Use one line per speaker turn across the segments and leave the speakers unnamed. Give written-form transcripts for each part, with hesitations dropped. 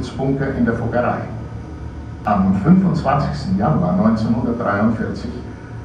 Luftschutzbunker in der Fuggerei. Am 25. Januar 1943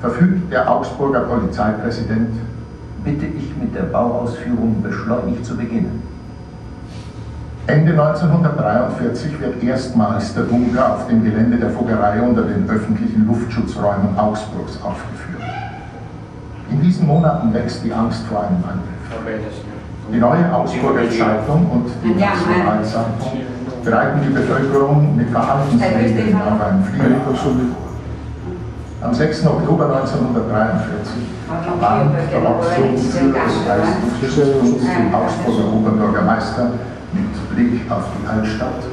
verfügt der Augsburger Polizeipräsident:
Bitte ich mit der Bauausführung beschleunigt zu beginnen.
Ende 1943 wird erstmals der Bunker auf dem Gelände der Fuggerei unter den öffentlichen Luftschutzräumen Augsburgs aufgeführt. In diesen Monaten wächst die Angst vor einem Angriff. Die Neue Augsburger Zeitung und die Nationalzeitung bereiten die Bevölkerung mit Verhaltensregeln auf einen Flieger. Am 6. Oktober 1943 warnt der Oppositionsführer des Reichsluftschusses, dem Augsburger Oberbürgermeister, mit Blick auf die Altstadt,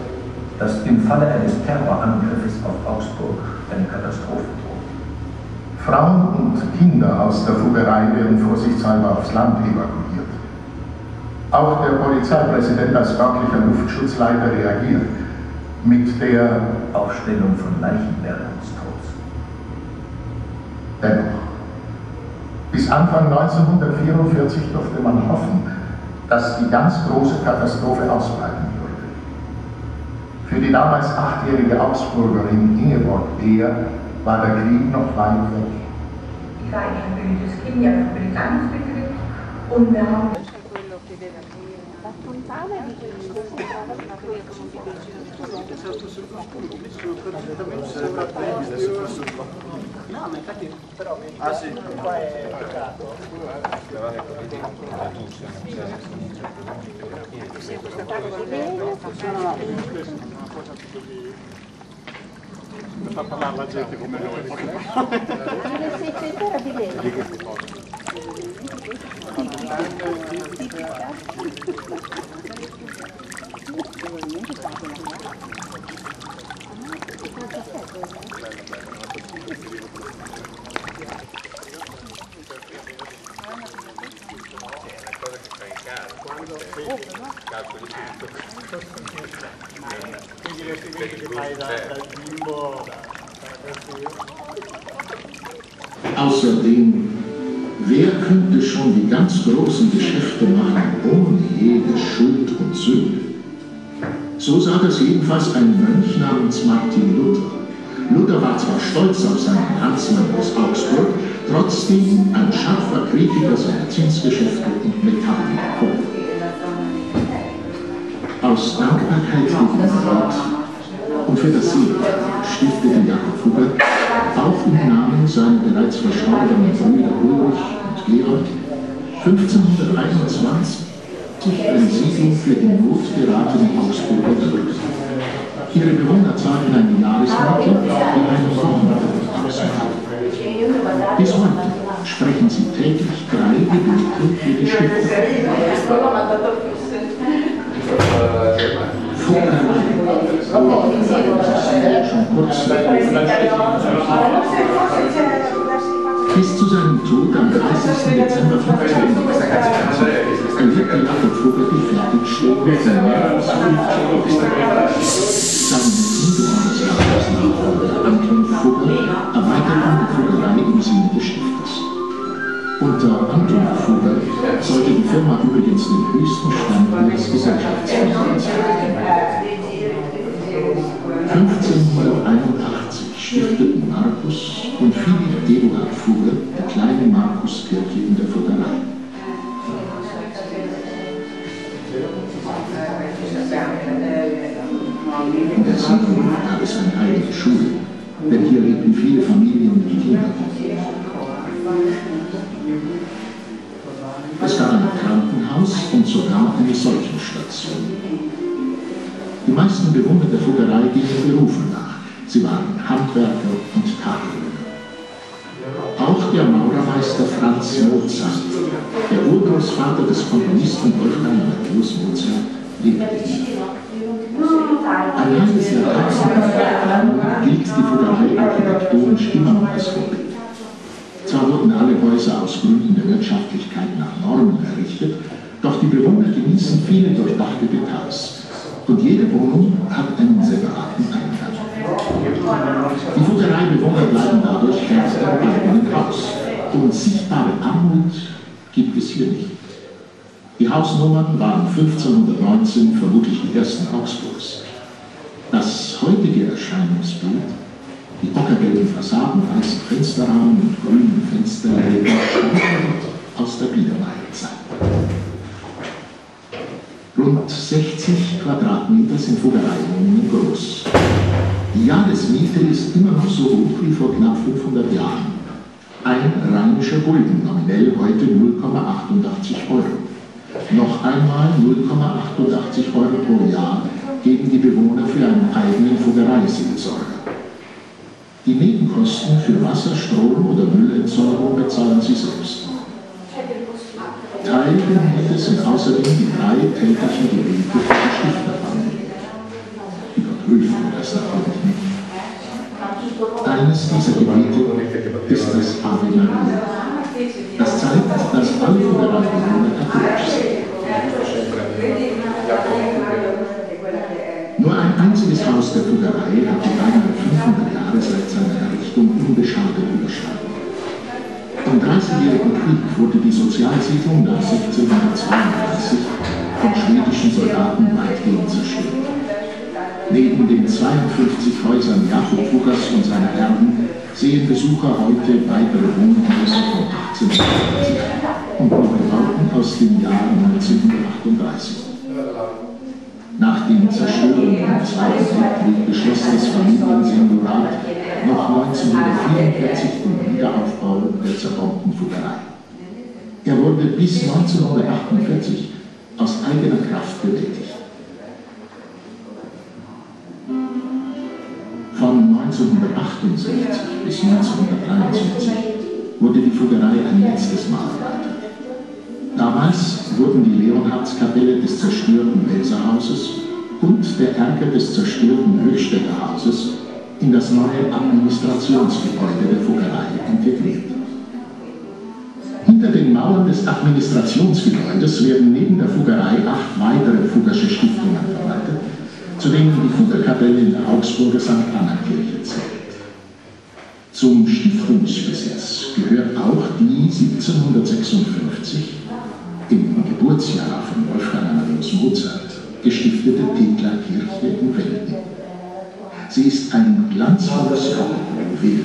dass im Falle eines Terrorangriffes auf Augsburg eine Katastrophe droht.
Frauen und Kinder aus der Fuggerei werden vorsichtshalber aufs Land evakuiert. Auch der Polizeipräsident als örtlicher Luftschutzleiter reagiert mit der
Aufstellung von Leichenbergungstrupps.
Dennoch, bis Anfang 1944 durfte man hoffen, dass die ganz große Katastrophe ausbleiben würde. Für die damals 8-jährige Augsburgerin Ingeborg Beer war der Krieg noch weit weg.
Ich war ein bildliches Kind, ich habe Fabrikantsbetrieb und wir haben
fa parlare la gente come noi.
Außerdem, wer könnte schon die ganz großen Geschäfte machen, ohne jede Schuld und Sünde? So sah das jedenfalls ein Mönch namens Martin Luther. Luther war zwar stolz auf seinen Landsmann aus Augsburg, trotzdem ein scharfer Kritiker seiner Zinsgeschäfte und Metallmonopole. Aus Dankbarkeit gegen Gott und für das Segen stiftete Jakob Fugger auch im Namen seiner bereits verstorbenen Brüder Ulrich und Georg 1521 eine Siedlung für die Not geratenen Augsburger Bürger. Ihre Bewohner zahlen eine Jahresmiete, die einen Wochenlohn ausmacht. Bis heute sprechen sie täglich 3 Gebete für die Stiftung. Schon kurz bis zu seinem Tod am 30. Dezember 1500 erlebte Jakob Fugger die Fertigstellung seiner Sein Nachfolger Anton Fugger erweiterten die Fuggerei im Sinne des Stifters. Unter Anton Fugger sollte die Firma übrigens den höchsten Stand ihres Gesellschaftsverfahrens erreichen. 1581 stifteten Markus und Philipp Eduard Fugger die kleine Markuskirche in der Fuggerei. In der Siedlung gab es eine eigene Schule, denn hier lebten viele Familien mit Kindern. Es gab ein Krankenhaus und sogar eine Seuchenstation. Die meisten Bewohner der Fuggerei gingen Berufen nach. Sie waren Handwerker und Tagelöhner. Auch der Maurermeister Franz Mozart, der Urgroßvater des Komponisten Wolfgang Amadeus Mozart, lebte hier. Ein halbes Jahrtausend gilt die Fuggerei architektonisch immer noch als Vorbild. Zwar wurden alle Häuser aus Gründen der Wirtschaftlichkeit nach Normen errichtet, doch die Bewohner genießen viele durchdachte Details. Und jede Wohnung hat einen separaten Eingang. Die Fuggereibewohner bleiben dadurch fest im eigenen Haus. Und sichtbare Armut gibt es hier nicht. Die Hausnummern waren 1519 vermutlich die ersten Augsburgs. Das heutige Erscheinungsbild, die ockergelben Fassaden, weißen Fensterrahmen und grünen Fensterläden, stammt aus der Biedermeierzeit. Rund 60 Quadratmeter sind Fuggereiwohnungen groß. Die Jahresmiete ist immer noch so hoch wie vor knapp 500 Jahren. Ein rheinischer Gulden, nominell heute 0,88 Euro. Noch einmal 0,88 Euro pro Jahr geben die Bewohner für einen eigenen Fuggereiseelsorger. Die Nebenkosten für Wasser, Strom oder Müllentsorgung bezahlen sie selbst. Teil der Miete sind außerdem die 3 täglichen Gebete für die Stifterfamilie. Die Gott prüfen das natürlich nicht. Eines dieser Gebete ist das Ave Maria. Das zeigt, dass alle Fuggereibewohner katholisch sind. Nur ein einziges Haus der Fuggerei hat die beinahe 500 Jahre seit seiner Errichtung unbeschadet überstanden. Im Dreißigjährigen Krieg wurde die Sozialsiedlung nach 1632 von schwedischen Soldaten weitgehend zerstört. Neben den 52 Häusern Jakob Fuggers und seiner Erben sehen Besucher heute weitere Wohnhäuser von 1830 und noch Bauten aus dem Jahr 1938. Nach den Zerstörungen im Zweiten Weltkrieg beschloss das Familienseniorat noch 1944 den Wiederaufbau der zerbombten Fuggerei. Er wurde bis 1948 aus eigener Kraft bewältigt. Von 1968 bis 1973 wurde die Fuggerei ein letztes Mal erweitert. Damals wurden die Leonhardskapelle des zerstörten Welserhauses und der Erker des zerstörten Höchstädter Hauses in das neue Administrationsgebäude der Fuggerei integriert. Hinter den Mauern des Administrationsgebäudes werden neben der Fuggerei 8 weitere Fuggersche Stiftungen verwaltet, zu denen die Fuggerkapelle in der Augsburger St. Anna-Kirche zählt. Zum Stiftungsbesitz gehört auch die 1756 im Geburtsjahr von Wolfgang Amadeus Mozart gestiftete Thekla Kirche in Velden. Sie ist ein glanzvolles Juwel.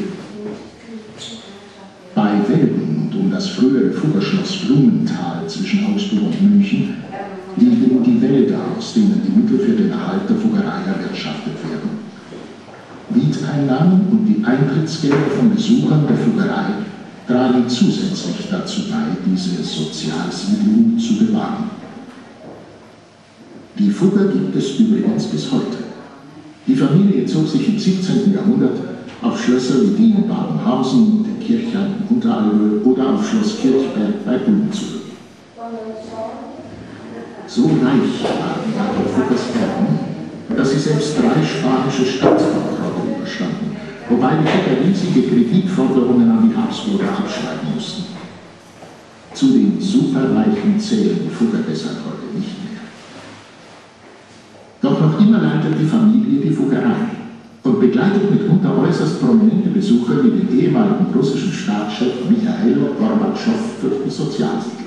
Bei Velden und um das frühere Fuggerschloss Blumenthal zwischen Augsburg und München liegen die Wälder, aus denen die Mittel für den Erhalt der Fuggerei erwirtschaftet werden. Mieteinnahmen und die Eintrittsgelder von Besuchern der Fuggerei tragen zusätzlich dazu bei, diese Sozialsiedlung zu bewahren. Die Fugger gibt es übrigens bis heute. Die Familie zog sich im 17. Jahrhundert auf Schlösser wie die in Badenhausen und in Kirchheim im Unterallgäu oder auf Schloss Kirchberg bei Ulm zurück. So reich waren Jakob Fuggers Erben, dass sie selbst 3 spanische Staatsbankrotte überstanden, wobei die Fugger riesige Kreditforderungen an die Habsburger abschreiben mussten. Zu den Superreichen zählen die Fugger deshalb heute nicht mehr. Doch noch immer leitet die Familie die Fuggerei und begleitet mitunter äußerst prominente Besucher wie den ehemaligen russischen Staatschef Michail Gorbatschow durch die Sozialsiedlung.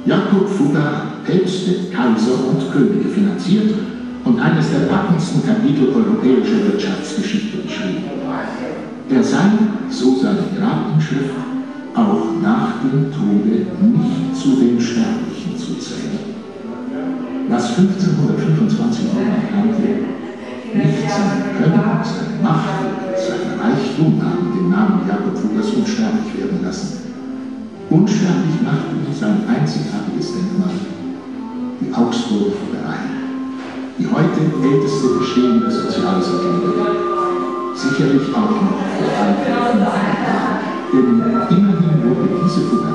Jakob Fugger, Päpste, Kaiser und Könige finanziert und eines der packendsten Kapitel europäischer Wirtschaftsgeschichte geschrieben. Er sei, so seine Grabinschrift, auch nach dem Tode nicht zu den Sterblichen zu zählen. Was 1525 Mann kannte, nicht sein Können, seine Macht, sein Reichtum haben den Namen Jakob Fuggers unsterblich werden lassen. Unsterblich machte ihn sein einzigartiges Denkmal, die Augsburger Fuggerei, die heute älteste bestehende Sozialsiedlung der Welt. Sicherlich auch noch für weitere 500 Jahre, denn immerhin wurde diese Fuggerei